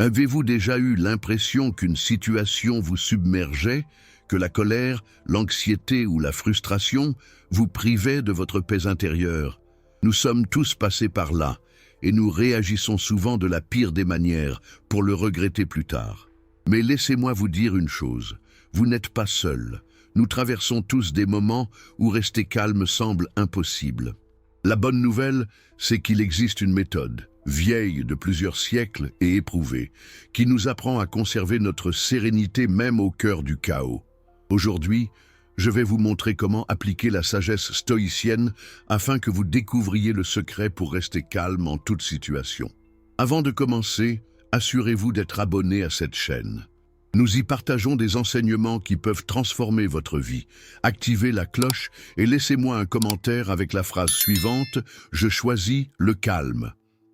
Avez-vous déjà eu l'impression qu'une situation vous submergeait, que la colère, l'anxiété ou la frustration vous privaient de votre paix intérieure? Nous sommes tous passés par là, et nous réagissons souvent de la pire des manières pour le regretter plus tard. Mais laissez-moi vous dire une chose, vous n'êtes pas seul. Nous traversons tous des moments où rester calme semble impossible. La bonne nouvelle, c'est qu'il existe une méthode, vieille de plusieurs siècles et éprouvée, qui nous apprend à conserver notre sérénité même au cœur du chaos. Aujourd'hui, je vais vous montrer comment appliquer la sagesse stoïcienne afin que vous découvriez le secret pour rester calme en toute situation. Avant de commencer, assurez-vous d'être abonné à cette chaîne. Nous y partageons des enseignements qui peuvent transformer votre vie. Activez la cloche et laissez-moi un commentaire avec la phrase suivante « Je choisis le calme ».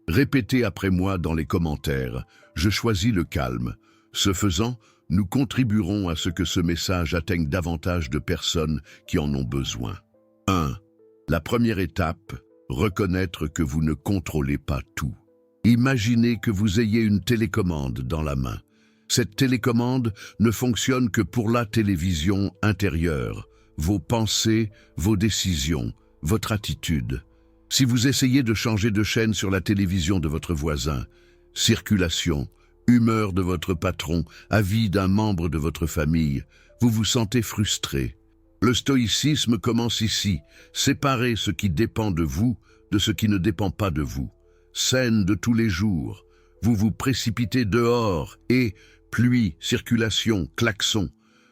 Répétez après moi dans les commentaires « Je choisis le calme ». Ce faisant, nous contribuerons à ce que ce message atteigne davantage de personnes qui en ont besoin. 1. La première étape, reconnaître que vous ne contrôlez pas tout. Imaginez que vous ayez une télécommande dans la main. Cette télécommande ne fonctionne que pour la télévision intérieure, vos pensées, vos décisions, votre attitude. Si vous essayez de changer de chaîne sur la télévision de votre voisin, circulation, humeur de votre patron, avis d'un membre de votre famille, vous vous sentez frustré. Le stoïcisme commence ici, séparer ce qui dépend de vous de ce qui ne dépend pas de vous. Scène de tous les jours, vous vous précipitez dehors et, pluie, circulation, klaxon,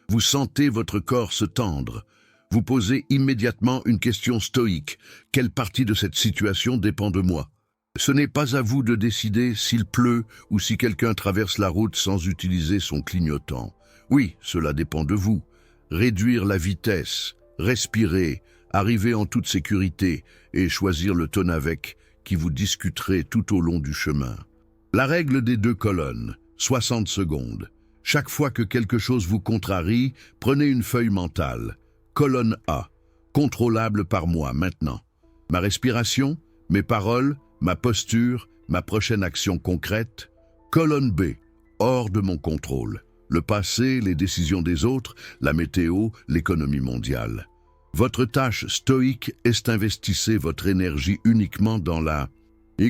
vous sentez votre corps se tendre. Vous posez immédiatement une question stoïque. Quelle partie de cette situation dépend de moi? Ce n'est pas à vous de décider s'il pleut ou si quelqu'un traverse la route sans utiliser son clignotant. Oui, cela dépend de vous. Réduire la vitesse, respirer, arriver en toute sécurité et choisir le ton avec qui vous discuterez tout au long du chemin. La règle des 2 colonnes, 60 secondes. Chaque fois que quelque chose vous contrarie, prenez une feuille mentale. Colonne A, contrôlable par moi maintenant. Ma respiration, mes paroles, ma posture, ma prochaine action concrète. Colonne B, hors de mon contrôle. Le passé, les décisions des autres, la météo, l'économie mondiale. Votre tâche stoïque est d'investir votre énergie uniquement dans la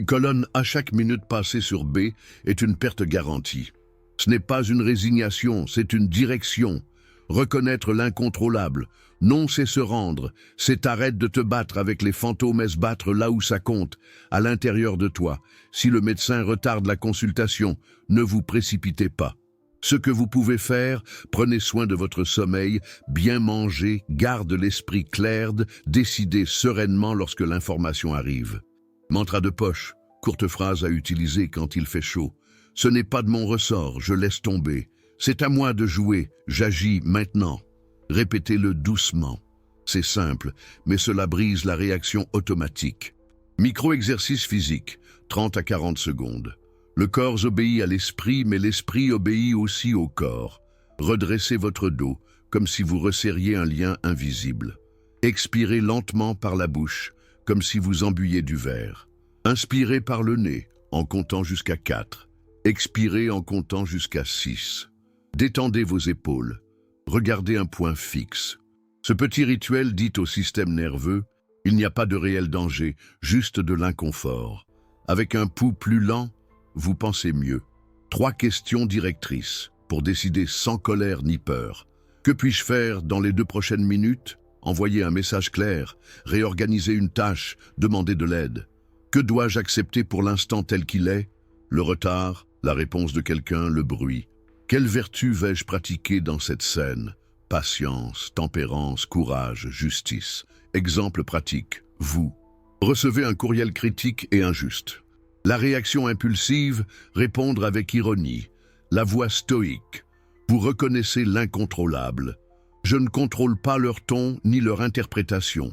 colonne A. Chaque minute passée sur B est une perte garantie. Ce n'est pas une résignation, c'est une direction. Reconnaître l'incontrôlable. Non, c'est se rendre. C'est arrête de te battre avec les fantômes et se battre là où ça compte, à l'intérieur de toi. Si le médecin retarde la consultation, ne vous précipitez pas. Ce que vous pouvez faire, prenez soin de votre sommeil, bien manger, garde l'esprit clair, décidez sereinement lorsque l'information arrive. Mantra de poche, courte phrase à utiliser quand il fait chaud. Ce n'est pas de mon ressort, je laisse tomber. C'est à moi de jouer, j'agis maintenant. Répétez-le doucement. C'est simple, mais cela brise la réaction automatique. Micro-exercice physique, 30 à 40 secondes. Le corps obéit à l'esprit, mais l'esprit obéit aussi au corps. Redressez votre dos, comme si vous resserriez un lien invisible. Expirez lentement par la bouche, comme si vous embuyiez du verre. Inspirez par le nez, en comptant jusqu'à 4. Expirez en comptant jusqu'à 6. Détendez vos épaules. Regardez un point fixe. Ce petit rituel dit au système nerveux, il n'y a pas de réel danger, juste de l'inconfort. Avec un pouls plus lent, vous pensez mieux. 3 questions directrices, pour décider sans colère ni peur. Que puis-je faire dans les 2 prochaines minutes? Envoyer un message clair, réorganiser une tâche, demander de l'aide. Que dois-je accepter pour l'instant tel qu'il est? Le retard, la réponse de quelqu'un, le bruit. Quelle vertu vais-je pratiquer dans cette scène? Patience, tempérance, courage, justice. Exemple pratique, vous. Recevez un courriel critique et injuste. La réaction impulsive, répondre avec ironie. La voix stoïque. Vous reconnaissez l'incontrôlable. Je ne contrôle pas leur ton ni leur interprétation.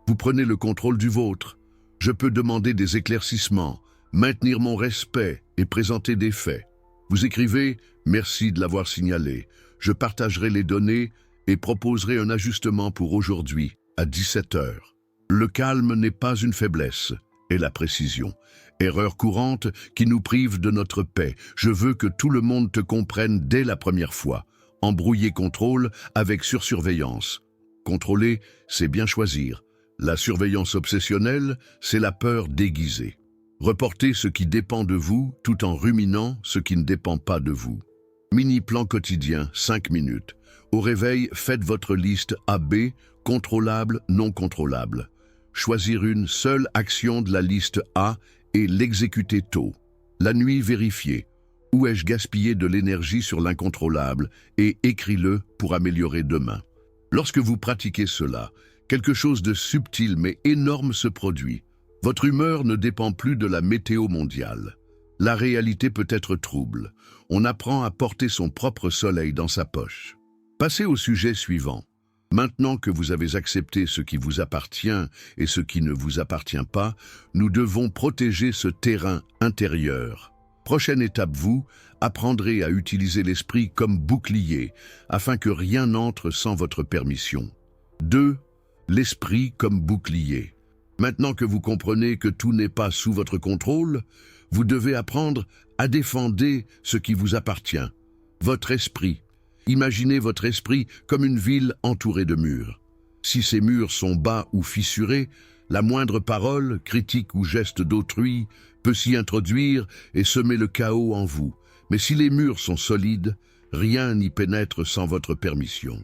Vous prenez le contrôle du vôtre. Je peux demander des éclaircissements, maintenir mon respect et présenter des faits. Vous écrivez « Merci de l'avoir signalé. Je partagerai les données et proposerai un ajustement pour aujourd'hui, à 17 h. Le calme n'est pas une faiblesse, et la précision. Erreur courante qui nous prive de notre paix. Je veux que tout le monde te comprenne dès la première fois. Embrouiller contrôle avec sursurveillance. Contrôler, c'est bien choisir. La surveillance obsessionnelle, c'est la peur déguisée. Reportez ce qui dépend de vous tout en ruminant ce qui ne dépend pas de vous. Mini-plan quotidien, 5 minutes. Au réveil, faites votre liste AB, contrôlable, non contrôlable. Choisir une seule action de la liste A et l'exécuter tôt. La nuit, vérifiez. Où ai-je gaspillé de l'énergie sur l'incontrôlable et écris-le pour améliorer demain. Lorsque vous pratiquez cela, quelque chose de subtil mais énorme se produit. Votre humeur ne dépend plus de la météo mondiale. La réalité peut être trouble. On apprend à porter son propre soleil dans sa poche. Passez au sujet suivant. Maintenant que vous avez accepté ce qui vous appartient et ce qui ne vous appartient pas, nous devons protéger ce terrain intérieur. Prochaine étape, vous apprendrez à utiliser l'esprit comme bouclier afin que rien n'entre sans votre permission. 2. L'esprit comme bouclier. Maintenant que vous comprenez que tout n'est pas sous votre contrôle, vous devez apprendre à défendre ce qui vous appartient. Votre esprit. Imaginez votre esprit comme une ville entourée de murs. Si ces murs sont bas ou fissurés, la moindre parole, critique ou geste d'autrui peut s'y introduire et semer le chaos en vous. Mais si les murs sont solides, rien n'y pénètre sans votre permission.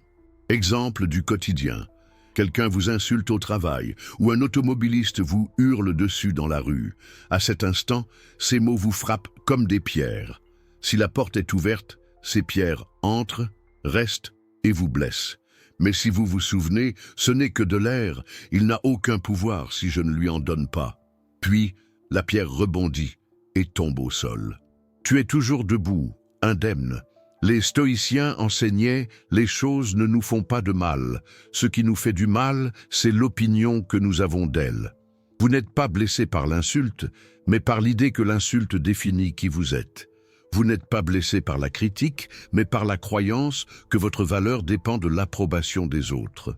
Exemple du quotidien. Quelqu'un vous insulte au travail ou un automobiliste vous hurle dessus dans la rue. À cet instant, ces mots vous frappent comme des pierres. Si la porte est ouverte, ces pierres entrent, restent et vous blessent. Mais si vous vous souvenez, ce n'est que de l'air, il n'a aucun pouvoir si je ne lui en donne pas. Puis, la pierre rebondit et tombe au sol. Tu es toujours debout, indemne. Les stoïciens enseignaient « les choses ne nous font pas de mal. Ce qui nous fait du mal, c'est l'opinion que nous avons d'elles. » Vous n'êtes pas blessé par l'insulte, mais par l'idée que l'insulte définit qui vous êtes. Vous n'êtes pas blessé par la critique, mais par la croyance que votre valeur dépend de l'approbation des autres.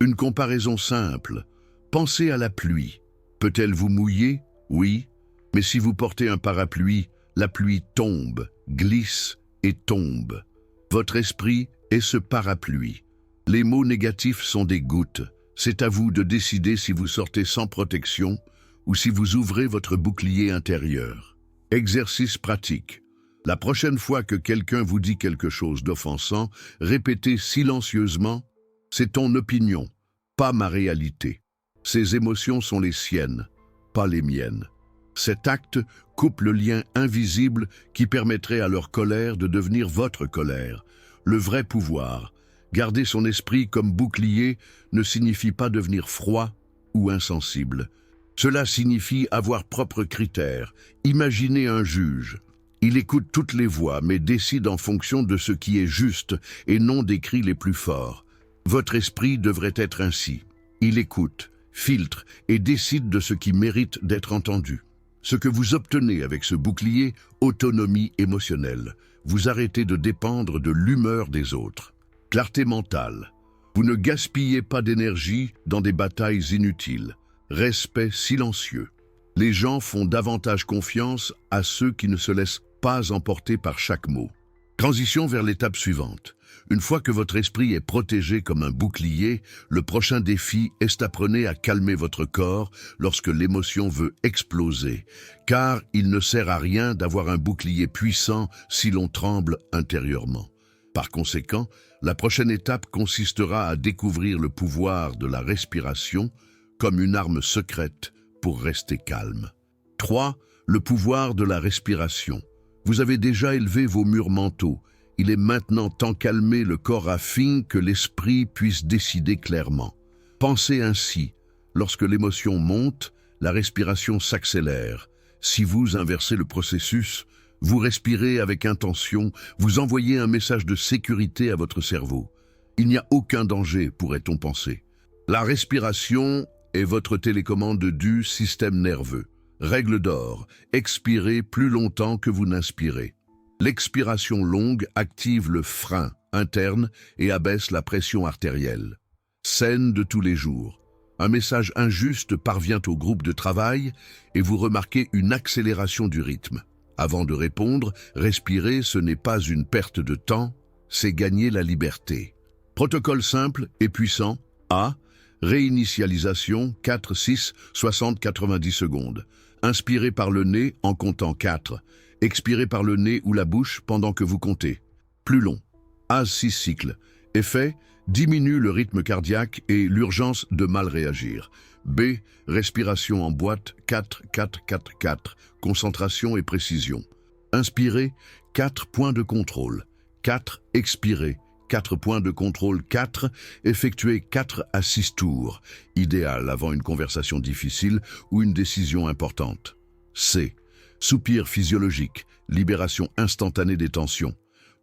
Une comparaison simple. Pensez à la pluie. Peut-elle vous mouiller? Oui. Mais si vous portez un parapluie, la pluie tombe, glisse et tombe. Votre esprit est ce parapluie. Les mots négatifs sont des gouttes. C'est à vous de décider si vous sortez sans protection ou si vous ouvrez votre bouclier intérieur. Exercice pratique. La prochaine fois que quelqu'un vous dit quelque chose d'offensant, répétez silencieusement « c'est ton opinion, pas ma réalité. Ces émotions sont les siennes, pas les miennes. » Cet acte coupe le lien invisible qui permettrait à leur colère de devenir votre colère. Le vrai pouvoir, garder son esprit comme bouclier, ne signifie pas devenir froid ou insensible. Cela signifie avoir propre critère. Imaginez un juge. Il écoute toutes les voix, mais décide en fonction de ce qui est juste et non des cris les plus forts. Votre esprit devrait être ainsi. Il écoute, filtre et décide de ce qui mérite d'être entendu. Ce que vous obtenez avec ce bouclier, autonomie émotionnelle. Vous arrêtez de dépendre de l'humeur des autres. Clarté mentale. Vous ne gaspillez pas d'énergie dans des batailles inutiles. Respect silencieux. Les gens font davantage confiance à ceux qui ne se laissent pas emporter par chaque mot. Transition vers l'étape suivante. Une fois que votre esprit est protégé comme un bouclier, le prochain défi est d'apprendre à calmer votre corps lorsque l'émotion veut exploser, car il ne sert à rien d'avoir un bouclier puissant si l'on tremble intérieurement. Par conséquent, la prochaine étape consistera à découvrir le pouvoir de la respiration comme une arme secrète pour rester calme. 3. Le pouvoir de la respiration. Vous avez déjà élevé vos murs mentaux. Il est maintenant temps de calmer le corps afin que l'esprit puisse décider clairement. Pensez ainsi. Lorsque l'émotion monte, la respiration s'accélère. Si vous inversez le processus, vous respirez avec intention, vous envoyez un message de sécurité à votre cerveau. Il n'y a aucun danger, pourrait-on penser. La respiration est votre télécommande du système nerveux. Règle d'or, expirez plus longtemps que vous n'inspirez. L'expiration longue active le frein interne et abaisse la pression artérielle. Scène de tous les jours. Un message injuste parvient au groupe de travail et vous remarquez une accélération du rythme. Avant de répondre, respirer, ce n'est pas une perte de temps, c'est gagner la liberté. Protocole simple et puissant. A. Réinitialisation 4, 6, 60, 90 secondes. Inspirez par le nez en comptant 4. Expirez par le nez ou la bouche pendant que vous comptez. Plus long. A. 6 cycles. Effet, diminue le rythme cardiaque et l'urgence de mal réagir. B. Respiration en boîte 4, 4, 4, 4. Concentration et précision. Inspirez, 4 points de contrôle. 4. Expirez, 4 points de contrôle. 4. Effectuez 4 à 6 tours. Idéal avant une conversation difficile ou une décision importante. C. Soupir physiologique. Libération instantanée des tensions.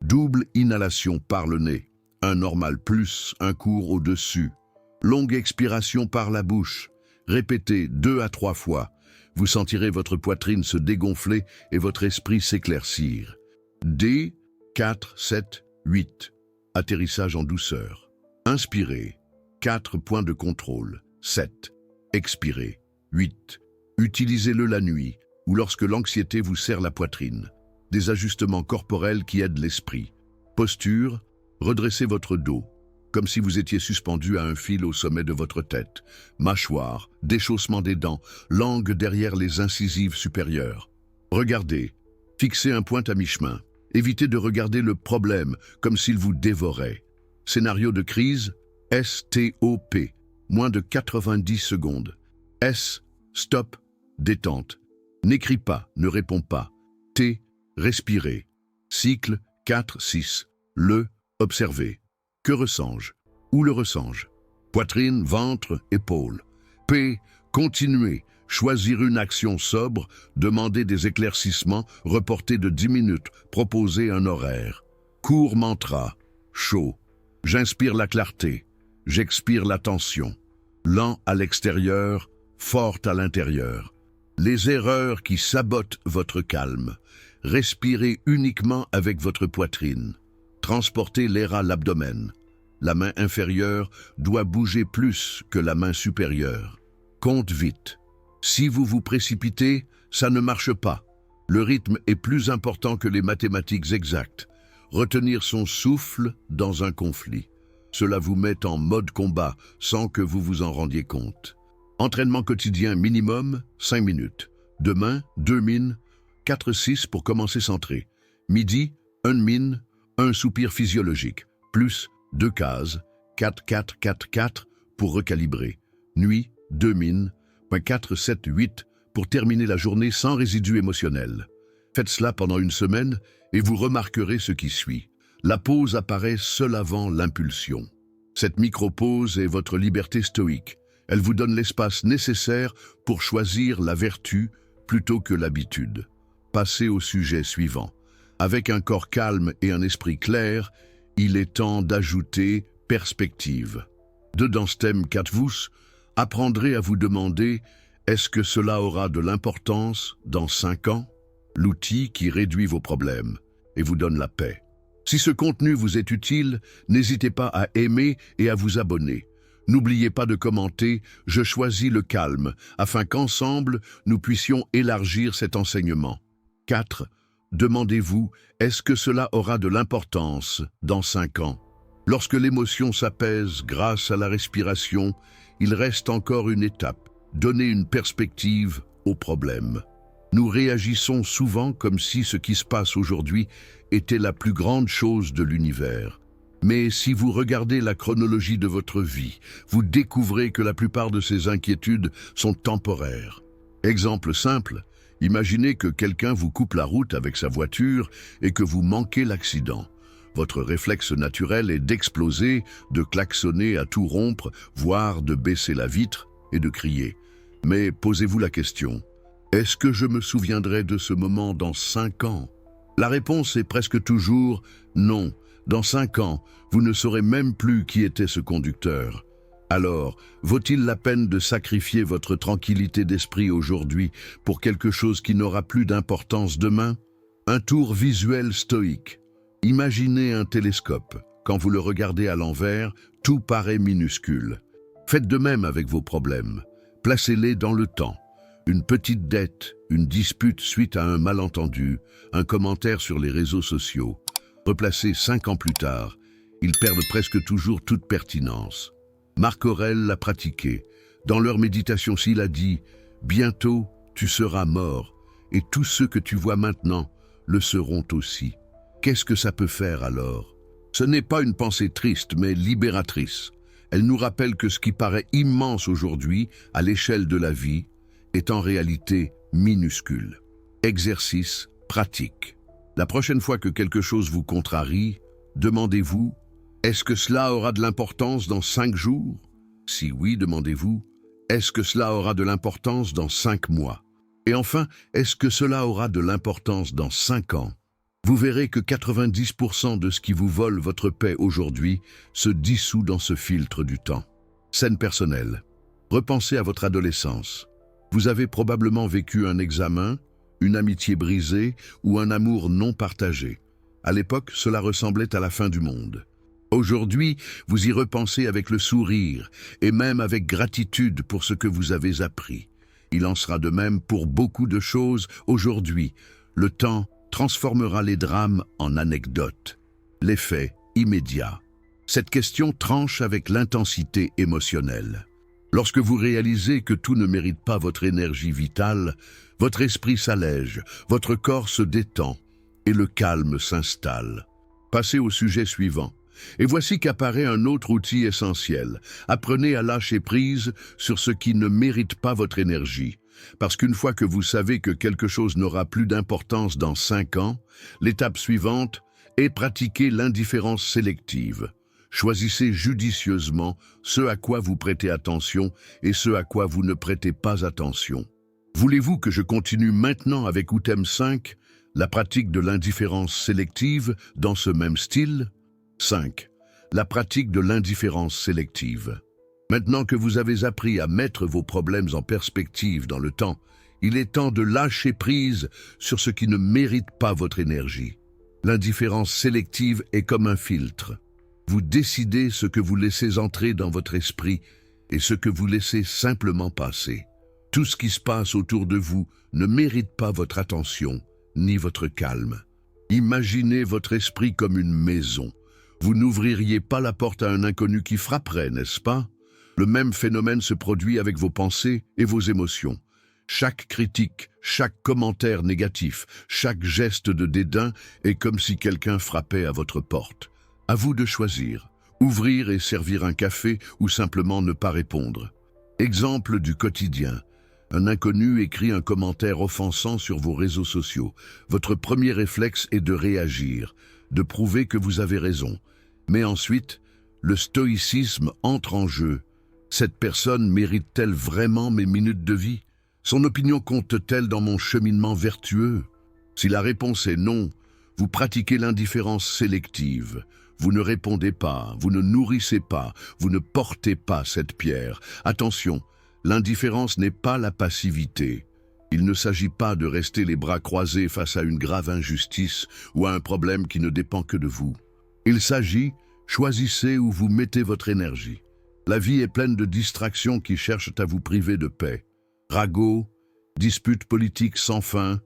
Double inhalation par le nez. Un normal plus, un court au-dessus. Longue expiration par la bouche. Répétez 2 à 3 fois. Vous sentirez votre poitrine se dégonfler et votre esprit s'éclaircir. D. 4, 7, 8. Atterrissage en douceur. Inspirez. 4 points de contrôle. 7. Expirez. 8. Utilisez-le la nuit ou lorsque l'anxiété vous serre la poitrine. Des ajustements corporels qui aident l'esprit. Posture. Redressez votre dos, comme si vous étiez suspendu à un fil au sommet de votre tête. Mâchoire, déchaussement des dents, langue derrière les incisives supérieures. Regardez, fixez un point à mi-chemin. Évitez de regarder le problème comme s'il vous dévorait. Scénario de crise, STOP, moins de 90 secondes. S, stop, détente. N'écris pas, ne réponds pas. T, respirez. Cycle 4, 6. Le, observez. Que ressens-je? Où le ressens-je? Poitrine, ventre, épaules. P, continuez. Choisir une action sobre, demander des éclaircissements, reporter de 10 minutes, proposer un horaire. Court mantra. Chaud. J'inspire la clarté. J'expire la tension. Lent à l'extérieur, forte à l'intérieur. Les erreurs qui sabotent votre calme. Respirez uniquement avec votre poitrine. Transportez l'air à l'abdomen. La main inférieure doit bouger plus que la main supérieure. Compte vite. Si vous vous précipitez, ça ne marche pas. Le rythme est plus important que les mathématiques exactes. Retenir son souffle dans un conflit. Cela vous met en mode combat sans que vous vous en rendiez compte. Entraînement quotidien minimum, 5 minutes. Demain, 2 mines, 4-6 pour commencer centré. Midi, 1 mine, un soupir physiologique, plus 2 cases, 4-4-4-4 pour recalibrer. Nuit, 2 mines, 4-7-8 pour terminer la journée sans résidus émotionnels. Faites cela pendant une semaine et vous remarquerez ce qui suit. La pause apparaît seule avant l'impulsion. Cette micro-pause est votre liberté stoïque. Elle vous donne l'espace nécessaire pour choisir la vertu plutôt que l'habitude. Passez au sujet suivant. Avec un corps calme et un esprit clair, il est temps d'ajouter perspective. Dedans ce thème qu'êtes-vous, apprendrez à vous demander « Est-ce que cela aura de l'importance dans 5 ans ?» L'outil qui réduit vos problèmes et vous donne la paix. Si ce contenu vous est utile, n'hésitez pas à aimer et à vous abonner. N'oubliez pas de commenter « Je choisis le calme » afin qu'ensemble, nous puissions élargir cet enseignement. 4. Demandez-vous, est-ce que cela aura de l'importance dans 5 ans? Lorsque l'émotion s'apaise grâce à la respiration, il reste encore une étape, donner une perspective au problème. Nous réagissons souvent comme si ce qui se passe aujourd'hui était la plus grande chose de l'univers. Mais si vous regardez la chronologie de votre vie, vous découvrez que la plupart de ces inquiétudes sont temporaires. Exemple simple, imaginez que quelqu'un vous coupe la route avec sa voiture et que vous manquez l'accident. Votre réflexe naturel est d'exploser, de klaxonner à tout rompre, voire de baisser la vitre et de crier. Mais posez-vous la question, est-ce que je me souviendrai de ce moment dans 5 ans? La réponse est presque toujours non. Dans 5 ans, vous ne saurez même plus qui était ce conducteur. Alors, vaut-il la peine de sacrifier votre tranquillité d'esprit aujourd'hui pour quelque chose qui n'aura plus d'importance demain? Un tour visuel stoïque. Imaginez un télescope. Quand vous le regardez à l'envers, tout paraît minuscule. Faites de même avec vos problèmes. Placez-les dans le temps. Une petite dette, une dispute suite à un malentendu, un commentaire sur les réseaux sociaux. Replacés 5 ans plus tard, ils perdent presque toujours toute pertinence. Marc Aurèle l'a pratiqué. Dans leur méditation, s'il a dit « Bientôt, tu seras mort, et tous ceux que tu vois maintenant le seront aussi ». Qu'est-ce que ça peut faire alors? Ce n'est pas une pensée triste, mais libératrice. Elle nous rappelle que ce qui paraît immense aujourd'hui, à l'échelle de la vie, est en réalité minuscule. Exercice pratique. La prochaine fois que quelque chose vous contrarie, demandez-vous, est-ce que cela aura de l'importance dans 5 jours? Si oui, demandez-vous, est-ce que cela aura de l'importance dans 5 mois? Et enfin, est-ce que cela aura de l'importance dans 5 ans? Vous verrez que 90% de ce qui vous vole votre paix aujourd'hui se dissout dans ce filtre du temps. Scène personnelle. Repensez à votre adolescence. Vous avez probablement vécu un examen, une amitié brisée ou un amour non partagé. À l'époque, cela ressemblait à la fin du monde. Aujourd'hui, vous y repensez avec le sourire et même avec gratitude pour ce que vous avez appris. Il en sera de même pour beaucoup de choses aujourd'hui. Le temps transformera les drames en anecdotes. L'effet immédiat. Cette question tranche avec l'intensité émotionnelle. Lorsque vous réalisez que tout ne mérite pas votre énergie vitale, votre esprit s'allège, votre corps se détend et le calme s'installe. Passez au sujet suivant. Et voici qu'apparaît un autre outil essentiel. Apprenez à lâcher prise sur ce qui ne mérite pas votre énergie. Parce qu'une fois que vous savez que quelque chose n'aura plus d'importance dans 5 ans, l'étape suivante est pratiquer l'indifférence sélective. Choisissez judicieusement ce à quoi vous prêtez attention et ce à quoi vous ne prêtez pas attention. Voulez-vous que je continue maintenant avec Outem 5, la pratique de l'indifférence sélective dans ce même style? 5. La pratique de l'indifférence sélective. Maintenant que vous avez appris à mettre vos problèmes en perspective dans le temps, il est temps de lâcher prise sur ce qui ne mérite pas votre énergie. L'indifférence sélective est comme un filtre. Vous décidez ce que vous laissez entrer dans votre esprit et ce que vous laissez simplement passer. Tout ce qui se passe autour de vous ne mérite pas votre attention ni votre calme. Imaginez votre esprit comme une maison. Vous n'ouvririez pas la porte à un inconnu qui frapperait, n'est-ce pas? Le même phénomène se produit avec vos pensées et vos émotions. Chaque critique, chaque commentaire négatif, chaque geste de dédain est comme si quelqu'un frappait à votre porte. À vous de choisir, ouvrir et servir un café ou simplement ne pas répondre. Exemple du quotidien. Un inconnu écrit un commentaire offensant sur vos réseaux sociaux. Votre premier réflexe est de réagir, de prouver que vous avez raison. Mais ensuite, le stoïcisme entre en jeu. Cette personne mérite-t-elle vraiment mes minutes de vie? Son opinion compte-t-elle dans mon cheminement vertueux? Si la réponse est non, vous pratiquez l'indifférence sélective. Vous ne répondez pas, vous ne nourrissez pas, vous ne portez pas cette pierre. Attention, l'indifférence n'est pas la passivité. Il ne s'agit pas de rester les bras croisés face à une grave injustice ou à un problème qui ne dépend que de vous. Il s'agit, choisissez où vous mettez votre énergie. La vie est pleine de distractions qui cherchent à vous priver de paix. Ragots, disputes politiques sans fin,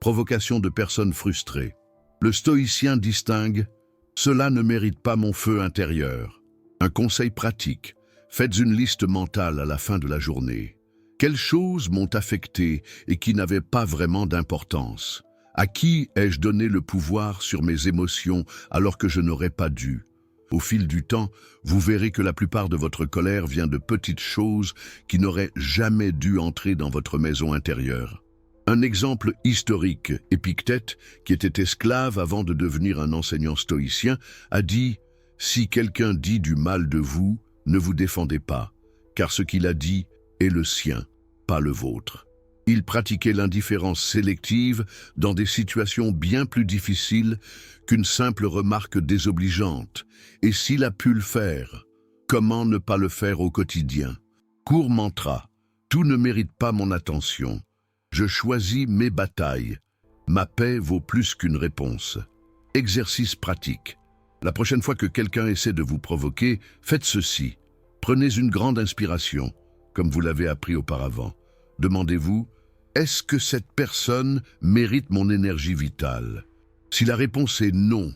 provocation de personnes frustrées. Le stoïcien distingue « Cela ne mérite pas mon feu intérieur ». Un conseil pratique, faites une liste mentale à la fin de la journée. Quelles choses m'ont affecté et qui n'avaient pas vraiment d'importance? À qui ai-je donné le pouvoir sur mes émotions alors que je n'aurais pas dû? Au fil du temps, vous verrez que la plupart de votre colère vient de petites choses qui n'auraient jamais dû entrer dans votre maison intérieure. Un exemple historique, Épictète, qui était esclave avant de devenir un enseignant stoïcien, a dit « Si quelqu'un dit du mal de vous, ne vous défendez pas, car ce qu'il a dit est le sien, pas le vôtre. » Il pratiquait l'indifférence sélective dans des situations bien plus difficiles qu'une simple remarque désobligeante. Et s'il a pu le faire, comment ne pas le faire au quotidien? Court mantra, tout ne mérite pas mon attention. Je choisis mes batailles. Ma paix vaut plus qu'une réponse. Exercice pratique. La prochaine fois que quelqu'un essaie de vous provoquer, faites ceci. Prenez une grande inspiration, comme vous l'avez appris auparavant. Demandez-vous, est-ce que cette personne mérite mon énergie vitale? Si la réponse est non,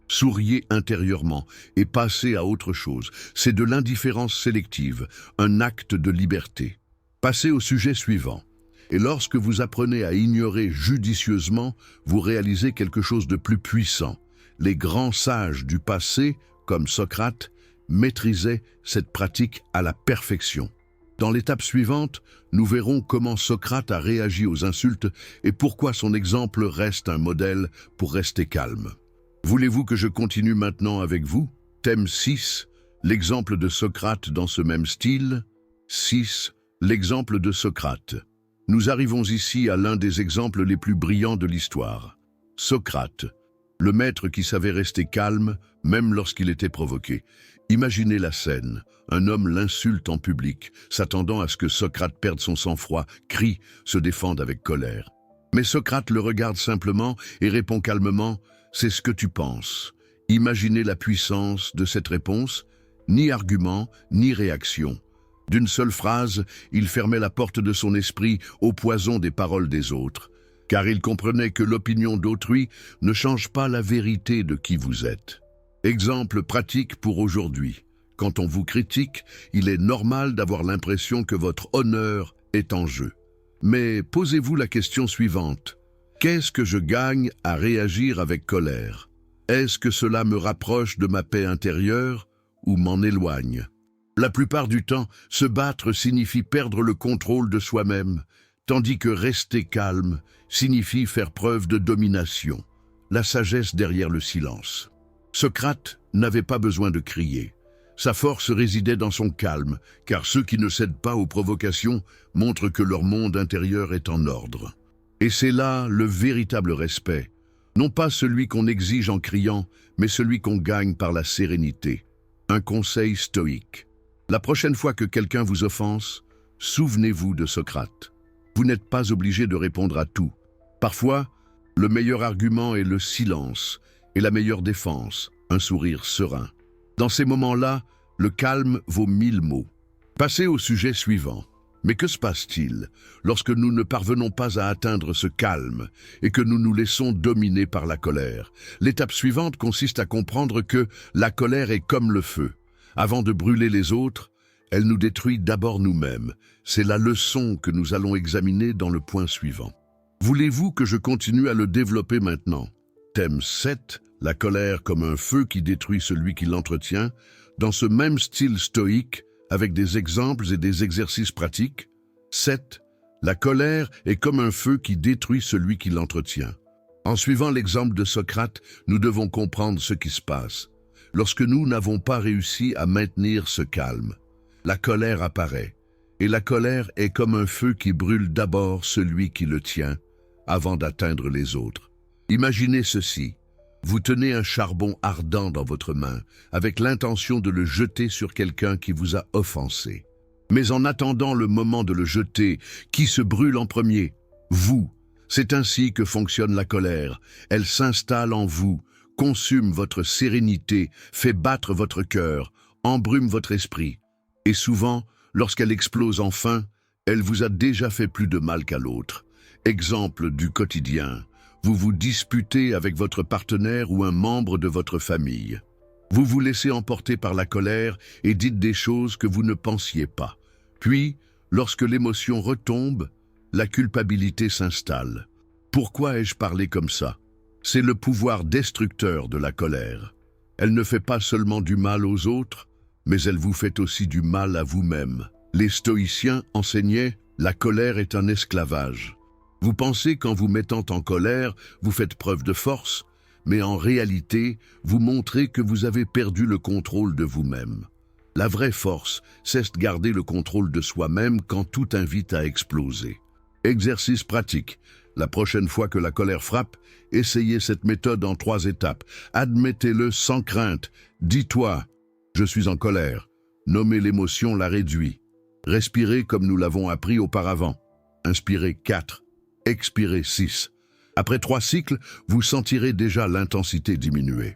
souriez intérieurement et passez à autre chose. C'est de l'indifférence sélective, un acte de liberté. Passez au sujet suivant. Et lorsque vous apprenez à ignorer judicieusement, vous réalisez quelque chose de plus puissant. Les grands sages du passé, comme Socrate, maîtrisaient cette pratique à la perfection. Dans l'étape suivante, nous verrons comment Socrate a réagi aux insultes et pourquoi son exemple reste un modèle pour rester calme. Voulez-vous que je continue maintenant avec vous? Thème 6, l'exemple de Socrate dans ce même style. 6. L'exemple de Socrate. Nous arrivons ici à l'un des exemples les plus brillants de l'histoire. Socrate, le maître qui savait rester calme, même lorsqu'il était provoqué. Imaginez la scène. Un homme l'insulte en public, s'attendant à ce que Socrate perde son sang-froid, crie, se défende avec colère. Mais Socrate le regarde simplement et répond calmement « C'est ce que tu penses ». Imaginez la puissance de cette réponse, ni argument, ni réaction. D'une seule phrase, il fermait la porte de son esprit au poison des paroles des autres, car il comprenait que l'opinion d'autrui ne change pas la vérité de qui vous êtes. Exemple pratique pour aujourd'hui. Quand on vous critique, il est normal d'avoir l'impression que votre honneur est en jeu. Mais posez-vous la question suivante. Qu'est-ce que je gagne à réagir avec colère? Est-ce que cela me rapproche de ma paix intérieure ou m'en éloigne? La plupart du temps, se battre signifie perdre le contrôle de soi-même, tandis que rester calme signifie faire preuve de domination, la sagesse derrière le silence. Socrate n'avait pas besoin de crier. Sa force résidait dans son calme, car ceux qui ne cèdent pas aux provocations montrent que leur monde intérieur est en ordre. Et c'est là le véritable respect, non pas celui qu'on exige en criant, mais celui qu'on gagne par la sérénité. Un conseil stoïque. La prochaine fois que quelqu'un vous offense, souvenez-vous de Socrate. Vous n'êtes pas obligé de répondre à tout. Parfois, le meilleur argument est le silence, et la meilleure défense, un sourire serein. Dans ces moments-là, le calme vaut 1000 mots. Passez au sujet suivant. Mais que se passe-t-il lorsque nous ne parvenons pas à atteindre ce calme et que nous nous laissons dominer par la colère? L'étape suivante consiste à comprendre que la colère est comme le feu. Avant de brûler les autres, elle nous détruit d'abord nous-mêmes. C'est la leçon que nous allons examiner dans le point suivant. Voulez-vous que je continue à le développer maintenant? Thème 7, la colère comme un feu qui détruit celui qui l'entretient, dans ce même style stoïque, avec des exemples et des exercices pratiques. 7. La colère est comme un feu qui détruit celui qui l'entretient. En suivant l'exemple de Socrate, nous devons comprendre ce qui se passe. Lorsque nous n'avons pas réussi à maintenir ce calme, la colère apparaît. Et la colère est comme un feu qui brûle d'abord celui qui le tient, avant d'atteindre les autres. Imaginez ceci. Vous tenez un charbon ardent dans votre main, avec l'intention de le jeter sur quelqu'un qui vous a offensé. Mais en attendant le moment de le jeter, qui se brûle en premier? Vous. C'est ainsi que fonctionne la colère. Elle s'installe en vous, consume votre sérénité, fait battre votre cœur, embrume votre esprit. Et souvent, lorsqu'elle explose enfin, elle vous a déjà fait plus de mal qu'à l'autre. Exemple du quotidien. Vous vous disputez avec votre partenaire ou un membre de votre famille. Vous vous laissez emporter par la colère et dites des choses que vous ne pensiez pas. Puis, lorsque l'émotion retombe, la culpabilité s'installe. Pourquoi ai-je parlé comme ça? C'est le pouvoir destructeur de la colère. Elle ne fait pas seulement du mal aux autres, mais elle vous fait aussi du mal à vous-même. Les stoïciens enseignaient « la colère est un esclavage ». Vous pensez qu'en vous mettant en colère, vous faites preuve de force, mais en réalité, vous montrez que vous avez perdu le contrôle de vous-même. La vraie force, c'est de garder le contrôle de soi-même quand tout invite à exploser. Exercice pratique. La prochaine fois que la colère frappe, essayez cette méthode en 3 étapes. Admettez-le sans crainte. Dis-toi, je suis en colère. Nommer l'émotion la réduit. Respirez comme nous l'avons appris auparavant. Inspirez 4. Expirez 6. Après 3 cycles, vous sentirez déjà l'intensité diminuer.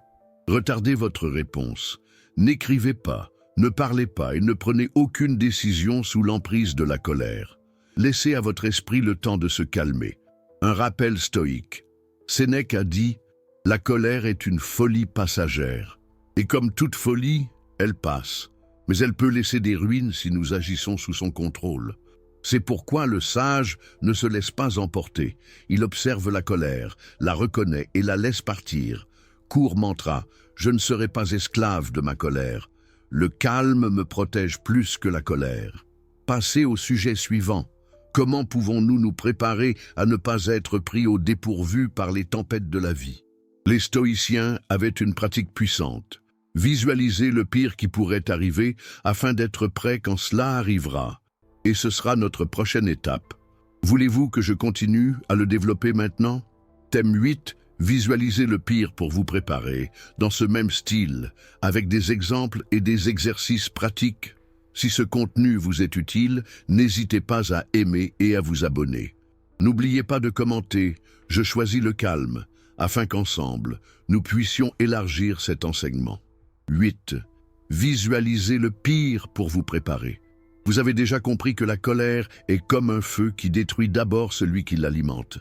Retardez votre réponse. N'écrivez pas, Ne parlez pas et ne prenez aucune décision sous l'emprise de la colère. Laissez à votre esprit le temps de se calmer. Un rappel stoïque. Sénèque a dit « La colère est une folie passagère. Et comme toute folie, elle passe. Mais elle peut laisser des ruines si nous agissons sous son contrôle. » C'est pourquoi le sage ne se laisse pas emporter. Il observe la colère, la reconnaît et la laisse partir. Court mantra, je ne serai pas esclave de ma colère. Le calme me protège plus que la colère. Passez au sujet suivant. Comment pouvons-nous nous préparer à ne pas être pris au dépourvu par les tempêtes de la vie? Les stoïciens avaient une pratique puissante. Visualiser le pire qui pourrait arriver afin d'être prêt quand cela arrivera. Et ce sera notre prochaine étape. Voulez-vous que je continue à le développer maintenant? Thème 8. Visualisez le pire pour vous préparer, dans ce même style, avec des exemples et des exercices pratiques. Si ce contenu vous est utile, n'hésitez pas à aimer et à vous abonner. N'oubliez pas de commenter « Je choisis le calme » afin qu'ensemble, nous puissions élargir cet enseignement. 8. Visualisez le pire pour vous préparer. Vous avez déjà compris que la colère est comme un feu qui détruit d'abord celui qui l'alimente.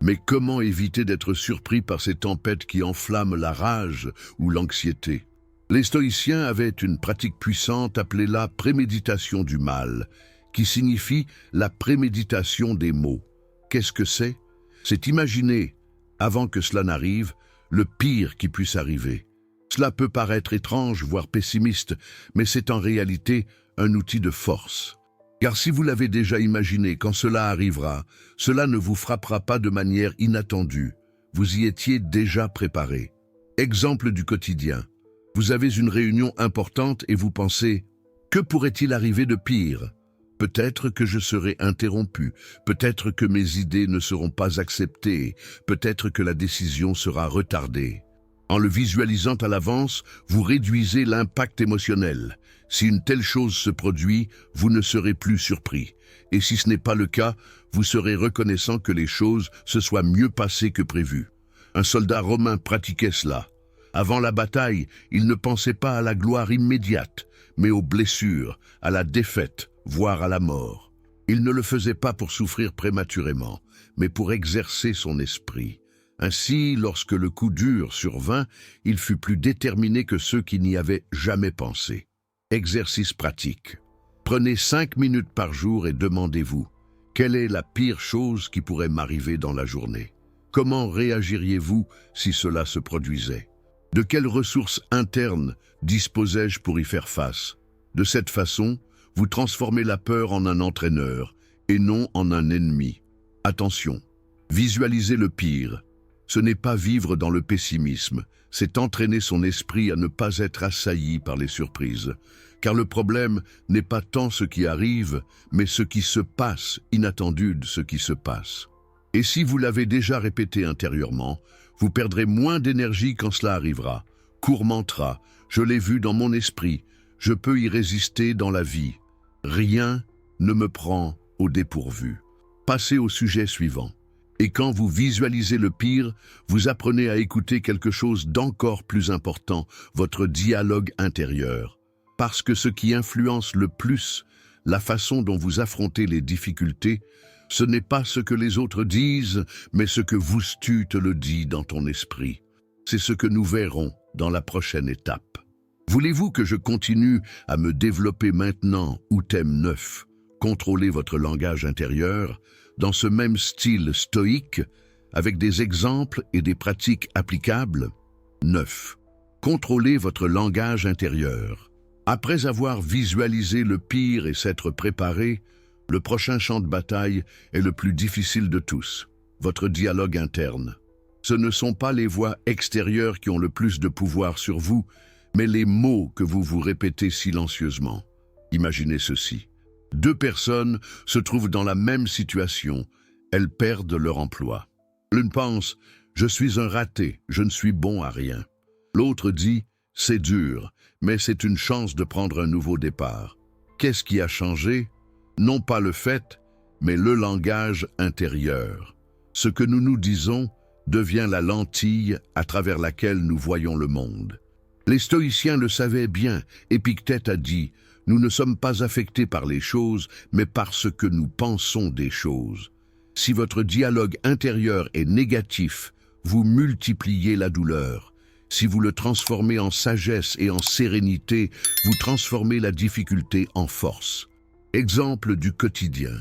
Mais comment éviter d'être surpris par ces tempêtes qui enflamment la rage ou l'anxiété? Les stoïciens avaient une pratique puissante appelée la préméditation du mal, qui signifie la préméditation des maux. Qu'est-ce que c'est? C'est imaginer, avant que cela n'arrive, le pire qui puisse arriver. Cela peut paraître étrange, voire pessimiste, mais c'est en réalité un outil de force. Car si vous l'avez déjà imaginé quand cela arrivera, cela ne vous frappera pas de manière inattendue. Vous y étiez déjà préparé. Exemple du quotidien. Vous avez une réunion importante et vous pensez « Que pourrait-il arriver de pire ? Peut-être que je serai interrompu, peut-être que mes idées ne seront pas acceptées, peut-être que la décision sera retardée. » En le visualisant à l'avance, vous réduisez l'impact émotionnel. Si une telle chose se produit, vous ne serez plus surpris. Et si ce n'est pas le cas, vous serez reconnaissant que les choses se soient mieux passées que prévu. Un soldat romain pratiquait cela. Avant la bataille, il ne pensait pas à la gloire immédiate, mais aux blessures, à la défaite, voire à la mort. Il ne le faisait pas pour souffrir prématurément, mais pour exercer son esprit. Ainsi, lorsque le coup dur survint, il fut plus déterminé que ceux qui n'y avaient jamais pensé. Exercice pratique. Prenez 5 minutes par jour et demandez-vous « Quelle est la pire chose qui pourrait m'arriver dans la journée? Comment réagiriez-vous si cela se produisait? De quelles ressources internes disposais-je pour y faire face? » De cette façon, vous transformez la peur en un entraîneur et non en un ennemi. Attention, visualisez le pire. Ce n'est pas vivre dans le pessimisme, c'est entraîner son esprit à ne pas être assailli par les surprises. Car le problème n'est pas tant ce qui arrive, mais ce qui se passe, inattendu de ce qui se passe. Et si vous l'avez déjà répété intérieurement, vous perdrez moins d'énergie quand cela arrivera. Court mantra, je l'ai vu dans mon esprit, je peux y résister dans la vie. Rien ne me prend au dépourvu. Passez au sujet suivant. Et quand vous visualisez le pire, vous apprenez à écouter quelque chose d'encore plus important, votre dialogue intérieur. Parce que ce qui influence le plus la façon dont vous affrontez les difficultés, ce n'est pas ce que les autres disent, mais ce que tu te le dis dans ton esprit. C'est ce que nous verrons dans la prochaine étape. Voulez-vous que je continue à me développer maintenant ou thème 9, contrôler votre langage intérieur, dans ce même style stoïque, avec des exemples et des pratiques applicables? 9. Contrôlez votre langage intérieur. Après avoir visualisé le pire et s'être préparé, le prochain champ de bataille est le plus difficile de tous, votre dialogue interne. Ce ne sont pas les voix extérieures qui ont le plus de pouvoir sur vous, mais les mots que vous vous répétez silencieusement. Imaginez ceci. 2 personnes se trouvent dans la même situation, elles perdent leur emploi. L'une pense « je suis un raté, je ne suis bon à rien ». L'autre dit « c'est dur, mais c'est une chance de prendre un nouveau départ ». Qu'est-ce qui a changé? Non pas le fait, mais le langage intérieur. Ce que nous nous disons devient la lentille à travers laquelle nous voyons le monde. Les stoïciens le savaient bien. Épictète a dit « Nous ne sommes pas affectés par les choses, mais par ce que nous pensons des choses. » Si votre dialogue intérieur est négatif, vous multipliez la douleur. Si vous le transformez en sagesse et en sérénité, vous transformez la difficulté en force. Exemple du quotidien.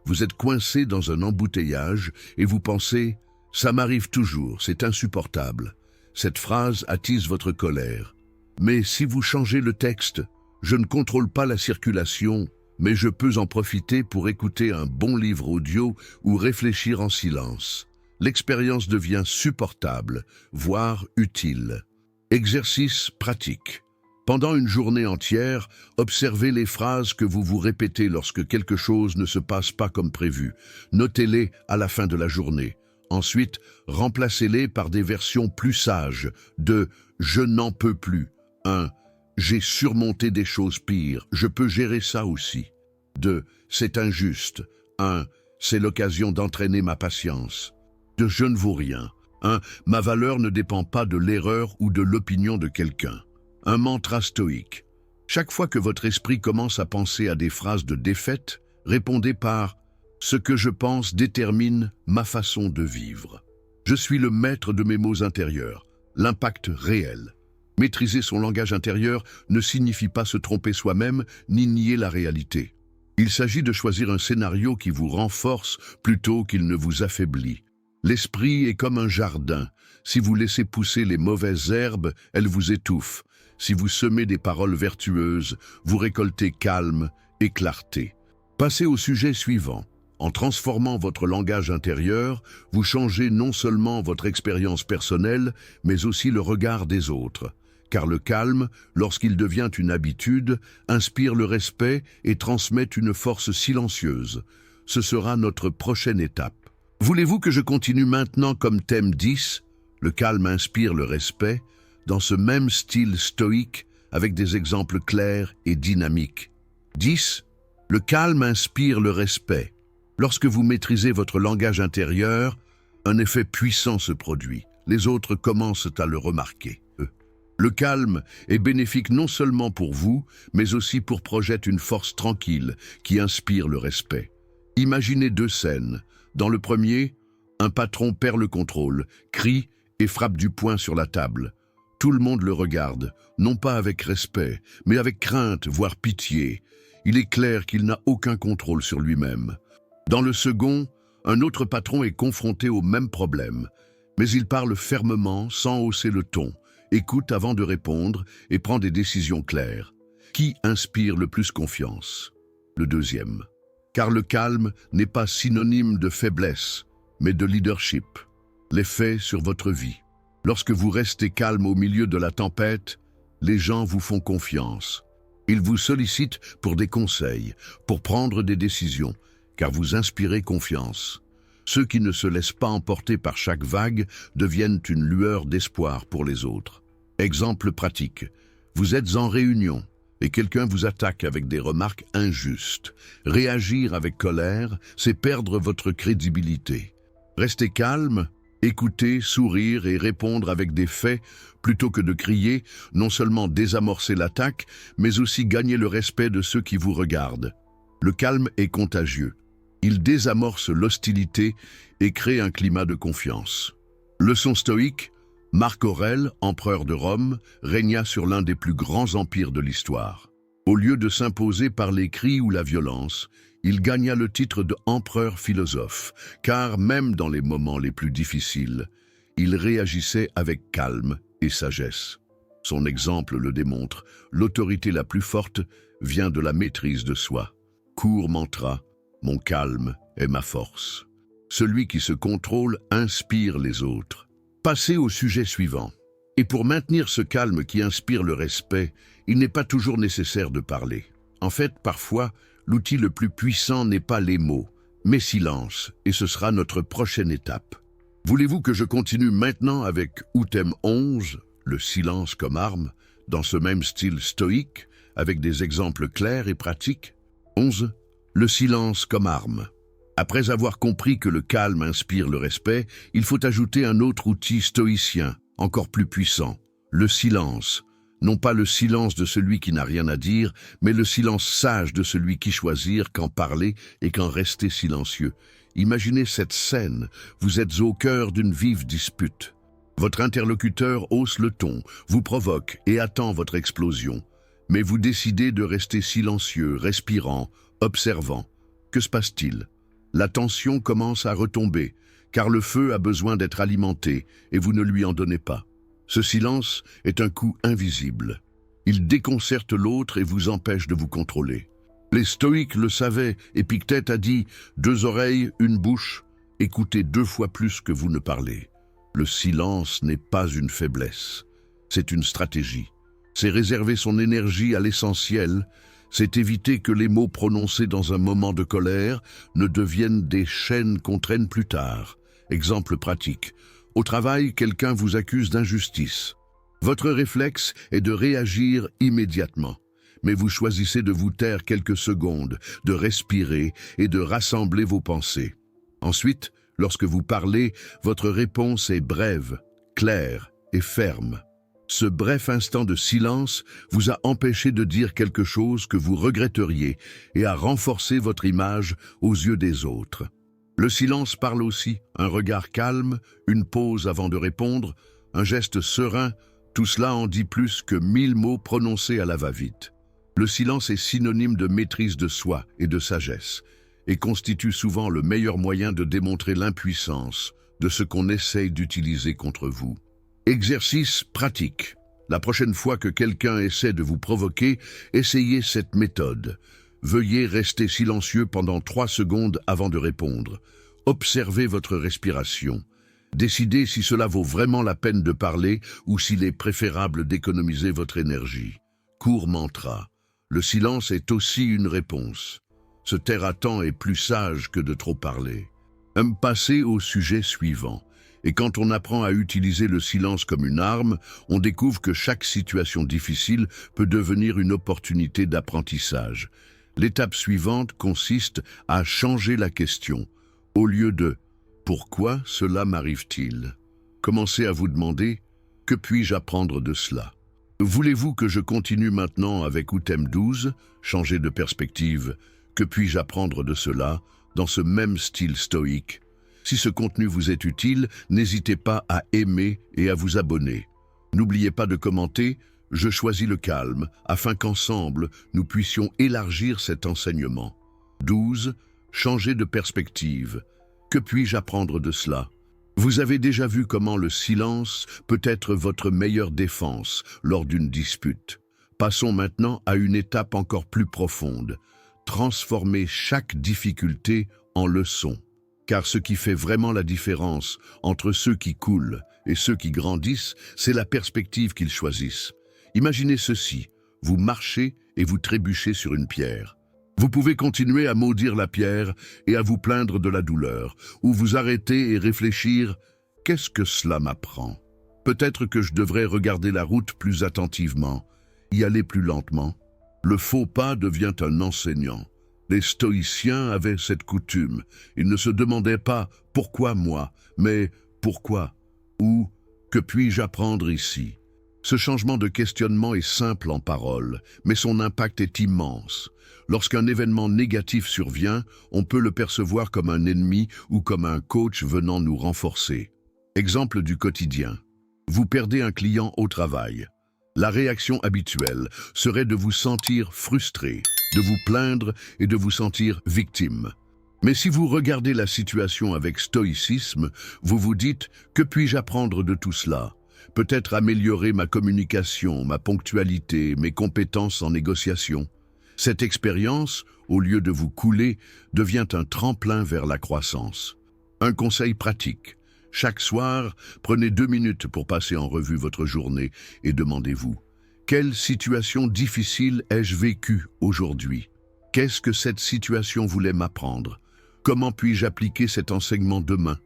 Vous êtes coincé dans un embouteillage et vous pensez « ça m'arrive toujours, c'est insupportable ». Cette phrase attise votre colère. Mais si vous changez le texte, « je ne contrôle pas la circulation, mais je peux en profiter pour écouter un bon livre audio ou réfléchir en silence », l'expérience devient supportable, voire utile. Exercice pratique. Pendant une journée entière, observez les phrases que vous vous répétez lorsque quelque chose ne se passe pas comme prévu. Notez-les à la fin de la journée. Ensuite, remplacez-les par des versions plus sages de « je n'en peux plus ». 1. J'ai surmonté des choses pires, je peux gérer ça aussi. 2. C'est injuste. 1. C'est l'occasion d'entraîner ma patience. 2. Je ne vaux rien. 1. Ma valeur ne dépend pas de l'erreur ou de l'opinion de quelqu'un. Un mantra stoïque. Chaque fois que votre esprit commence à penser à des phrases de défaite, répondez par « Ce que je pense détermine ma façon de vivre. Je suis le maître de mes mots intérieurs. L'impact réel. » Maîtriser son langage intérieur ne signifie pas se tromper soi-même ni nier la réalité. Il s'agit de choisir un scénario qui vous renforce plutôt qu'il ne vous affaiblit. L'esprit est comme un jardin. Si vous laissez pousser les mauvaises herbes, elles vous étouffent. Si vous semez des paroles vertueuses, vous récoltez calme et clarté. Passez au sujet suivant. En transformant votre langage intérieur, vous changez non seulement votre expérience personnelle, mais aussi le regard des autres. Car le calme, lorsqu'il devient une habitude, inspire le respect et transmet une force silencieuse. Ce sera notre prochaine étape. Voulez-vous que je continue maintenant comme thème 10 ? Le calme inspire le respect, dans ce même style stoïque, avec des exemples clairs et dynamiques. 10. Le calme inspire le respect. Lorsque vous maîtrisez votre langage intérieur, un effet puissant se produit. Les autres commencent à le remarquer. Le calme est bénéfique non seulement pour vous, mais aussi pour projeter une force tranquille qui inspire le respect. Imaginez 2 scènes. Dans le premier, un patron perd le contrôle, crie et frappe du poing sur la table. Tout le monde le regarde, non pas avec respect, mais avec crainte, voire pitié. Il est clair qu'il n'a aucun contrôle sur lui-même. Dans le second, un autre patron est confronté au même problème, mais il parle fermement, sans hausser le ton, écoute avant de répondre et prend des décisions claires. Qui inspire le plus confiance ? Le deuxième. Car le calme n'est pas synonyme de faiblesse, mais de leadership. L'effet sur votre vie. Lorsque vous restez calme au milieu de la tempête, les gens vous font confiance. Ils vous sollicitent pour des conseils, pour prendre des décisions, car vous inspirez confiance. Ceux qui ne se laissent pas emporter par chaque vague deviennent une lueur d'espoir pour les autres. Exemple pratique. Vous êtes en réunion et quelqu'un vous attaque avec des remarques injustes. Réagir avec colère, c'est perdre votre crédibilité. Restez calme, écouter, sourire et répondre avec des faits plutôt que de crier, non seulement désamorcer l'attaque, mais aussi gagner le respect de ceux qui vous regardent. Le calme est contagieux. Il désamorce l'hostilité et crée un climat de confiance. Leçon stoïque, Marc Aurèle, empereur de Rome, régna sur l'un des plus grands empires de l'histoire. Au lieu de s'imposer par les cris ou la violence, il gagna le titre de empereur philosophe, car même dans les moments les plus difficiles, il réagissait avec calme et sagesse. Son exemple le démontre, l'autorité la plus forte vient de la maîtrise de soi. Court mantra, mon calme est ma force. Celui qui se contrôle inspire les autres. Passez au sujet suivant. Et pour maintenir ce calme qui inspire le respect, il n'est pas toujours nécessaire de parler. En fait, parfois, l'outil le plus puissant n'est pas les mots, mais silence, et ce sera notre prochaine étape. Voulez-vous que je continue maintenant avec Thème 11, le silence comme arme, dans ce même style stoïque, avec des exemples clairs et pratiques? 11. Le silence comme arme. Après avoir compris que le calme inspire le respect, il faut ajouter un autre outil stoïcien, encore plus puissant, le silence, Non pas le silence de celui qui n'a rien à dire, mais le silence sage de celui qui choisit quand parler et quand rester silencieux. Imaginez cette scène, vous êtes au cœur d'une vive dispute. Votre interlocuteur hausse le ton, vous provoque et attend votre explosion. Mais vous décidez de rester silencieux, respirant, observant. Que se passe-t-il? La tension commence à retomber, car le feu a besoin d'être alimenté et vous ne lui en donnez pas. Ce silence est un coup invisible. Il déconcerte l'autre et vous empêche de vous contrôler. Les stoïques le savaient, Épictète a dit « 2 oreilles, 1 bouche, écoutez 2 fois plus que vous ne parlez ». Le silence n'est pas une faiblesse, c'est une stratégie. C'est réserver son énergie à l'essentiel, c'est éviter que les mots prononcés dans un moment de colère ne deviennent des chaînes qu'on traîne plus tard. Exemple pratique. Au travail, quelqu'un vous accuse d'injustice. Votre réflexe est de réagir immédiatement. Mais vous choisissez de vous taire quelques secondes, de respirer et de rassembler vos pensées. Ensuite, lorsque vous parlez, votre réponse est brève, claire et ferme. Ce bref instant de silence vous a empêché de dire quelque chose que vous regretteriez et a renforcé votre image aux yeux des autres. Le silence parle aussi, un regard calme, une pause avant de répondre, un geste serein, tout cela en dit plus que 1000 mots prononcés à la va-vite. Le silence est synonyme de maîtrise de soi et de sagesse, et constitue souvent le meilleur moyen de démontrer l'impuissance de ce qu'on essaye d'utiliser contre vous. Exercice pratique. La prochaine fois que quelqu'un essaie de vous provoquer, essayez cette méthode. Veuillez rester silencieux pendant 3 secondes avant de répondre. Observez votre respiration. Décidez si cela vaut vraiment la peine de parler ou s'il est préférable d'économiser votre énergie. Court mantra. Le silence est aussi une réponse. Se taire à temps est plus sage que de trop parler. Passer au sujet suivant. Et quand on apprend à utiliser le silence comme une arme, on découvre que chaque situation difficile peut devenir une opportunité d'apprentissage. L'étape suivante consiste à changer la question. Au lieu de « Pourquoi cela m'arrive-t-il ?» Commencez à vous demander « Que puis-je apprendre de cela ?» Voulez-vous que je continue maintenant avec Outem 12, changer de perspective? Que puis-je apprendre de cela, dans ce même style stoïque? Si ce contenu vous est utile, n'hésitez pas à aimer et à vous abonner. N'oubliez pas de commenter « Je choisis le calme » afin qu'ensemble, nous puissions élargir cet enseignement. 12. Changer de perspective. Que puis-je apprendre de cela? Vous avez déjà vu comment le silence peut être votre meilleure défense lors d'une dispute. Passons maintenant à une étape encore plus profonde. Transformer chaque difficulté en leçon. Car ce qui fait vraiment la différence entre ceux qui coulent et ceux qui grandissent, c'est la perspective qu'ils choisissent. Imaginez ceci, vous marchez et vous trébuchez sur une pierre. Vous pouvez continuer à maudire la pierre et à vous plaindre de la douleur, ou vous arrêter et réfléchir « Qu'est-ce que cela m'apprend? Peut-être que je devrais regarder la route plus attentivement, y aller plus lentement. » Le faux pas devient un enseignant. Les stoïciens avaient cette coutume. Ils ne se demandaient pas « Pourquoi moi ?», mais « Pourquoi ?» ou « Que puis-je apprendre ici ?» Ce changement de questionnement est simple en parole, mais son impact est immense. Lorsqu'un événement négatif survient, on peut le percevoir comme un ennemi ou comme un coach venant nous renforcer. Exemple du quotidien. Vous perdez un client au travail. La réaction habituelle serait de vous sentir frustré, de vous plaindre et de vous sentir victime. Mais si vous regardez la situation avec stoïcisme, vous vous dites « Que puis-je apprendre de tout cela ? Peut-être améliorer ma communication, ma ponctualité, mes compétences en négociation. » Cette expérience, au lieu de vous couler, devient un tremplin vers la croissance. Un conseil pratique. Chaque soir, prenez 2 minutes pour passer en revue votre journée et demandez-vous « Quelle situation difficile ai-je vécue aujourd'hui ? Qu'est-ce que cette situation voulait m'apprendre ? Comment puis-je appliquer cet enseignement demain ?»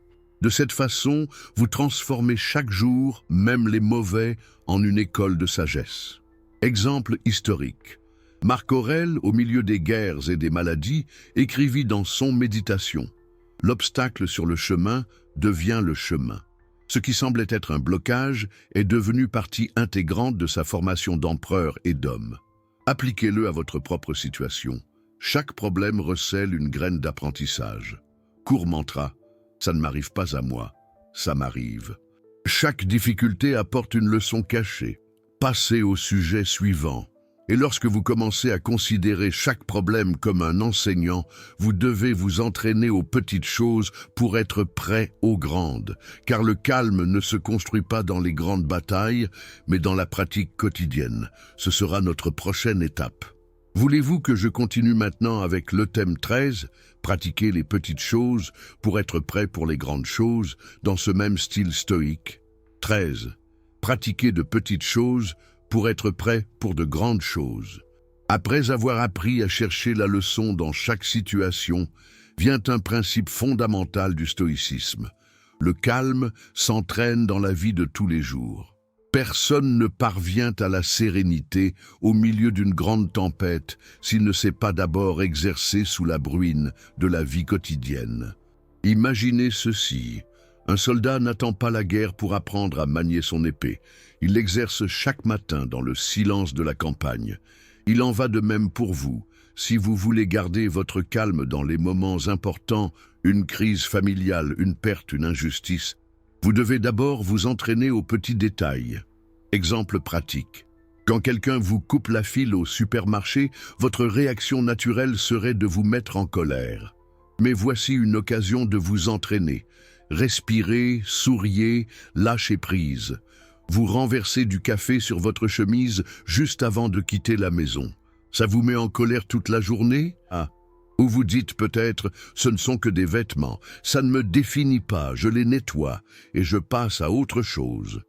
De cette façon, vous transformez chaque jour, même les mauvais, en une école de sagesse. Exemple historique. Marc Aurèle, au milieu des guerres et des maladies, écrivit dans son Méditation « L'obstacle sur le chemin devient le chemin ». Ce qui semblait être un blocage est devenu partie intégrante de sa formation d'empereur et d'homme. Appliquez-le à votre propre situation. Chaque problème recèle une graine d'apprentissage. Court mantra, ça ne m'arrive pas à moi, ça m'arrive. Chaque difficulté apporte une leçon cachée. Passez au sujet suivant. Et lorsque vous commencez à considérer chaque problème comme un enseignant, vous devez vous entraîner aux petites choses pour être prêt aux grandes. Car le calme ne se construit pas dans les grandes batailles, mais dans la pratique quotidienne. Ce sera notre prochaine étape. Voulez-vous que je continue maintenant avec le thème 13, pratiquer les petites choses pour être prêt pour les grandes choses, dans ce même style stoïque? 13. Pratiquer de petites choses pour être prêt pour de grandes choses. Après avoir appris à chercher la leçon dans chaque situation, vient un principe fondamental du stoïcisme. Le calme s'entraîne dans la vie de tous les jours. Personne ne parvient à la sérénité au milieu d'une grande tempête s'il ne s'est pas d'abord exercé sous la bruine de la vie quotidienne. Imaginez ceci. Un soldat n'attend pas la guerre pour apprendre à manier son épée. Il l'exerce chaque matin dans le silence de la campagne. Il en va de même pour vous. Si vous voulez garder votre calme dans les moments importants, une crise familiale, une perte, une injustice, vous devez d'abord vous entraîner aux petits détails. Exemple pratique. Quand quelqu'un vous coupe la file au supermarché, votre réaction naturelle serait de vous mettre en colère. Mais voici une occasion de vous entraîner. Respirez, souriez, lâchez prise. Vous renversez du café sur votre chemise juste avant de quitter la maison. Ça vous met en colère toute la journée? Ou vous dites peut-être, ce ne sont que des vêtements, ça ne me définit pas, je les nettoie et je passe à autre chose.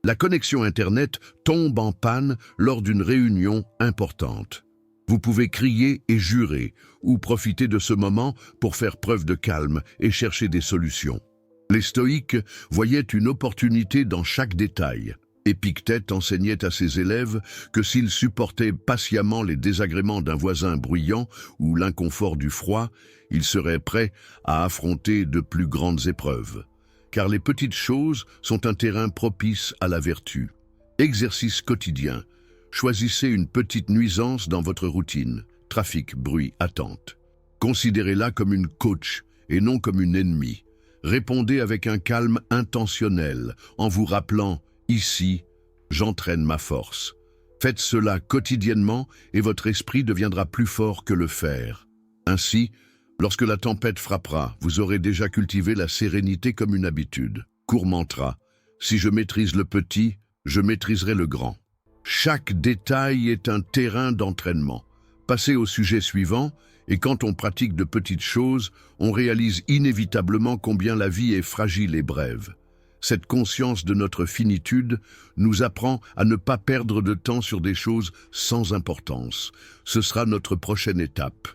La connexion Internet tombe en panne lors d'une réunion importante. Vous pouvez crier et jurer, ou profiter de ce moment pour faire preuve de calme et chercher des solutions. Les stoïques voyaient une opportunité dans chaque détail. Épictète enseignait à ses élèves que s'ils supportaient patiemment les désagréments d'un voisin bruyant ou l'inconfort du froid, ils seraient prêts à affronter de plus grandes épreuves. Car les petites choses sont un terrain propice à la vertu. Exercice quotidien. Choisissez une petite nuisance dans votre routine. Trafic, bruit, attente. Considérez-la comme une coach et non comme une ennemie. Répondez avec un calme intentionnel en vous rappelant « Ici, j'entraîne ma force ». Faites cela quotidiennement et votre esprit deviendra plus fort que le fer. Ainsi, lorsque la tempête frappera, vous aurez déjà cultivé la sérénité comme une habitude. Court mantra, si je maîtrise le petit, je maîtriserai le grand. Chaque détail est un terrain d'entraînement. Passez au sujet suivant, et quand on pratique de petites choses, on réalise inévitablement combien la vie est fragile et brève. Cette conscience de notre finitude nous apprend à ne pas perdre de temps sur des choses sans importance. Ce sera notre prochaine étape.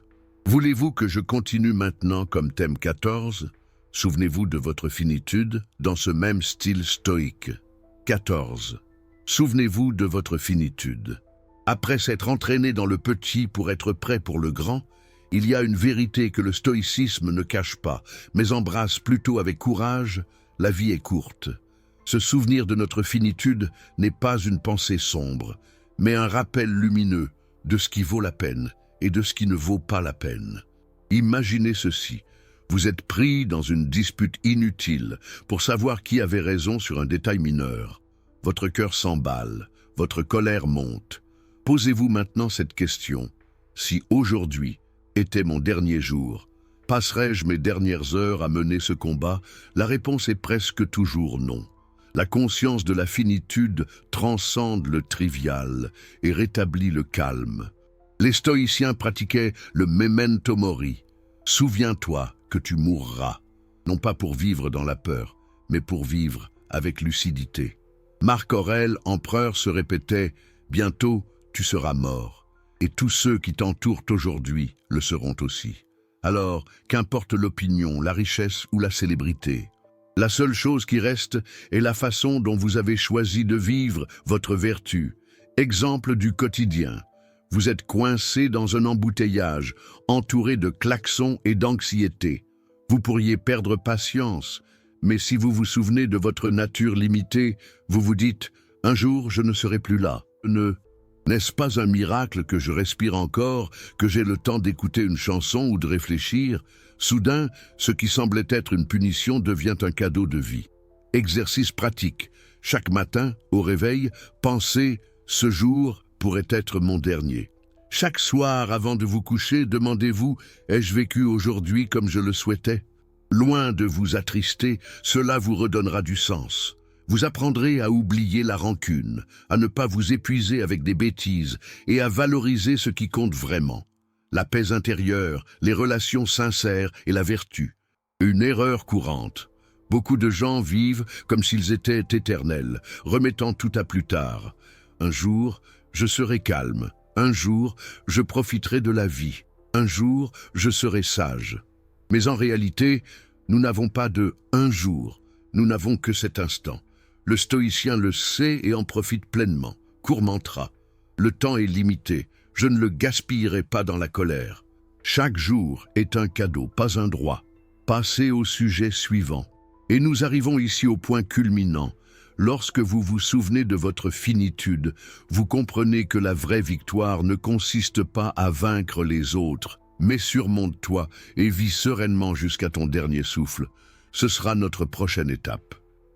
Voulez-vous que je continue maintenant comme thème 14? Souvenez-vous de votre finitude dans ce même style stoïque. 14. Souvenez-vous de votre finitude. Après s'être entraîné dans le petit pour être prêt pour le grand, il y a une vérité que le stoïcisme ne cache pas, mais embrasse plutôt avec courage. La vie est courte. Ce souvenir de notre finitude n'est pas une pensée sombre, mais un rappel lumineux de ce qui vaut la peine et de ce qui ne vaut pas la peine. Imaginez ceci. Vous êtes pris dans une dispute inutile pour savoir qui avait raison sur un détail mineur. Votre cœur s'emballe, votre colère monte. Posez-vous maintenant cette question. Si aujourd'hui était mon dernier jour, passerai-je mes dernières heures à mener ce combat? La réponse est presque toujours non. La conscience de la finitude transcende le trivial et rétablit le calme. Les stoïciens pratiquaient le memento mori. Souviens-toi que tu mourras, non pas pour vivre dans la peur, mais pour vivre avec lucidité. Marc Aurèle, empereur, se répétait « Bientôt, tu seras mort ». Et tous ceux qui t'entourent aujourd'hui le seront aussi. Alors, qu'importe l'opinion, la richesse ou la célébrité, la seule chose qui reste est la façon dont vous avez choisi de vivre votre vertu. Exemple du quotidien. Vous êtes coincé dans un embouteillage, entouré de klaxons et d'anxiété. Vous pourriez perdre patience, Mais si vous vous souvenez de votre nature limitée, vous vous dites « Un jour, je ne serai plus là. N'est-ce pas un miracle que je respire encore, que j'ai le temps d'écouter une chanson ou de réfléchir? Soudain, ce qui semblait être une punition devient un cadeau de vie. Exercice pratique. Chaque matin, au réveil, pensez « Ce jour pourrait être mon dernier ». Chaque soir, avant de vous coucher, demandez-vous « Ai-je vécu aujourd'hui comme je le souhaitais ?» Loin de vous attrister, cela vous redonnera du sens. Vous apprendrez à oublier la rancune, à ne pas vous épuiser avec des bêtises et à valoriser ce qui compte vraiment. La paix intérieure, les relations sincères et la vertu. Une erreur courante. Beaucoup de gens vivent comme s'ils étaient éternels, remettant tout à plus tard. Un jour, je serai calme. Un jour, je profiterai de la vie. Un jour, je serai sage. Mais en réalité, nous n'avons pas de « un jour », nous n'avons que cet instant. Le stoïcien le sait et en profite pleinement. Court mantra. Le temps est limité, je ne le gaspillerai pas dans la colère. Chaque jour est un cadeau, pas un droit. Passez au sujet suivant. Et nous arrivons ici au point culminant. Lorsque vous vous souvenez de votre finitude, vous comprenez que la vraie victoire ne consiste pas à vaincre les autres, mais surmonte-toi et vis sereinement jusqu'à ton dernier souffle. Ce sera notre prochaine étape.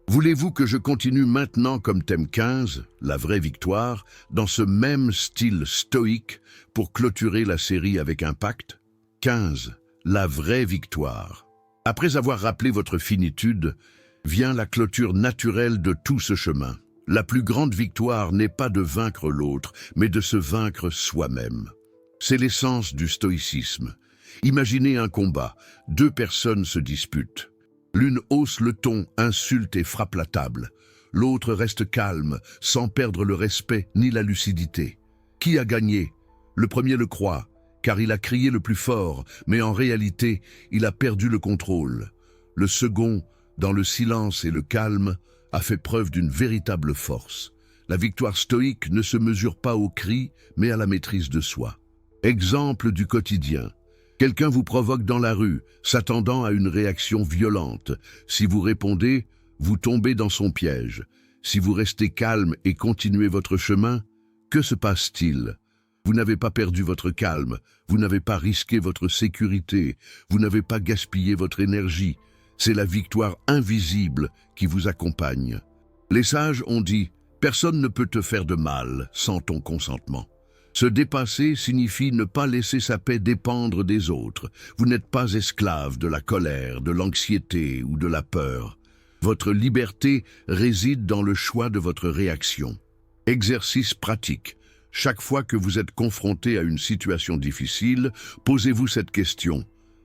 Voulez-vous que je continue maintenant comme thème 15, la vraie victoire, dans ce même style stoïque pour clôturer la série avec impact? 15. La vraie victoire. Après avoir rappelé votre finitude, vient la clôture naturelle de tout ce chemin. La plus grande victoire n'est pas de vaincre l'autre, mais de se vaincre soi-même. C'est l'essence du stoïcisme. Imaginez un combat, deux personnes se disputent. L'une hausse le ton, insulte et frappe la table. L'autre reste calme, sans perdre le respect ni la lucidité. Qui a gagné? Le premier le croit, car il a crié le plus fort, mais en réalité, il a perdu le contrôle. Le second, dans le silence et le calme, a fait preuve d'une véritable force. La victoire stoïque ne se mesure pas au cri, mais à la maîtrise de soi. Exemple du quotidien. Quelqu'un vous provoque dans la rue, s'attendant à une réaction violente. Si vous répondez, vous tombez dans son piège. Si vous restez calme et continuez votre chemin, que se passe-t-il? Vous n'avez pas perdu votre calme, vous n'avez pas risqué votre sécurité, vous n'avez pas gaspillé votre énergie. C'est la victoire invisible qui vous accompagne. Les sages ont dit « Personne ne peut te faire de mal sans ton consentement ». Se dépasser signifie ne pas laisser sa paix dépendre des autres. Vous n'êtes pas esclave de la colère, de l'anxiété ou de la peur. Votre liberté réside dans le choix de votre réaction. Exercice pratique. Chaque fois que vous êtes confronté à une situation difficile, posez-vous cette question.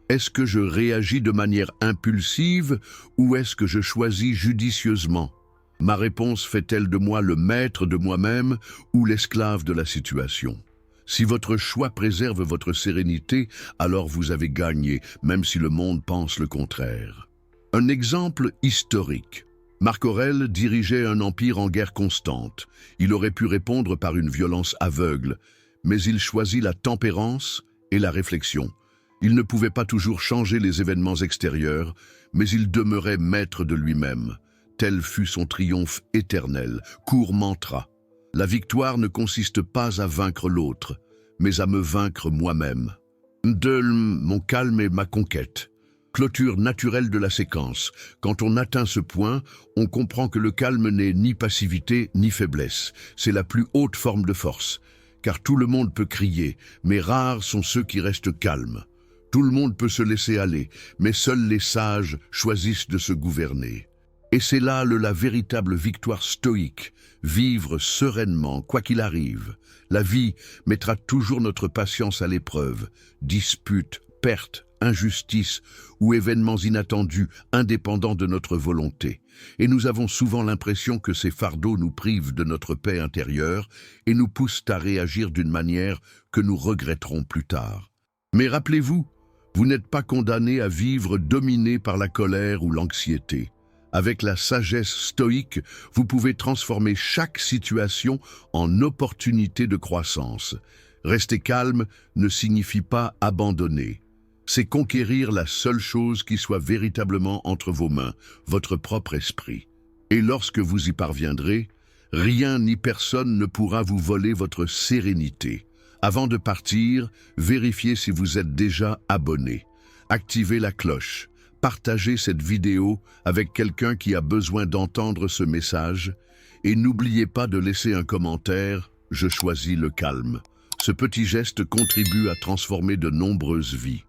Est-ce que je réagis de manière impulsive ou est-ce que je choisis judicieusement? Ma réponse fait-elle de moi le maître de moi-même ou l'esclave de la situation? Si votre choix préserve votre sérénité, alors vous avez gagné, même si le monde pense le contraire. Un exemple historique. Marc Aurèle dirigeait un empire en guerre constante. Il aurait pu répondre par une violence aveugle, mais il choisit la tempérance et la réflexion. Il ne pouvait pas toujours changer les événements extérieurs, mais il demeurait maître de lui-même. Tel fut son triomphe éternel, court mantra. La victoire ne consiste pas à vaincre l'autre, mais à me vaincre moi-même. Mon calme et ma conquête. Clôture naturelle de la séquence. Quand on atteint ce point, on comprend que le calme n'est ni passivité ni faiblesse. C'est la plus haute forme de force. Car tout le monde peut crier, mais rares sont ceux qui restent calmes. Tout le monde peut se laisser aller, mais seuls les sages choisissent de se gouverner. Et c'est là la véritable victoire stoïque, vivre sereinement, quoi qu'il arrive. La vie mettra toujours notre patience à l'épreuve, disputes, pertes, injustices ou événements inattendus, indépendants de notre volonté. Et nous avons souvent l'impression que ces fardeaux nous privent de notre paix intérieure et nous poussent à réagir d'une manière que nous regretterons plus tard. Mais rappelez-vous, vous n'êtes pas condamné à vivre dominé par la colère ou l'anxiété. Avec la sagesse stoïque, vous pouvez transformer chaque situation en opportunité de croissance. Rester calme ne signifie pas abandonner. C'est conquérir la seule chose qui soit véritablement entre vos mains, votre propre esprit. Et lorsque vous y parviendrez, rien ni personne ne pourra vous voler votre sérénité. Avant de partir, vérifiez si vous êtes déjà abonné. Activez la cloche. Partagez cette vidéo avec quelqu'un qui a besoin d'entendre ce message. Et n'oubliez pas de laisser un commentaire « Je choisis le calme ». Ce petit geste contribue à transformer de nombreuses vies.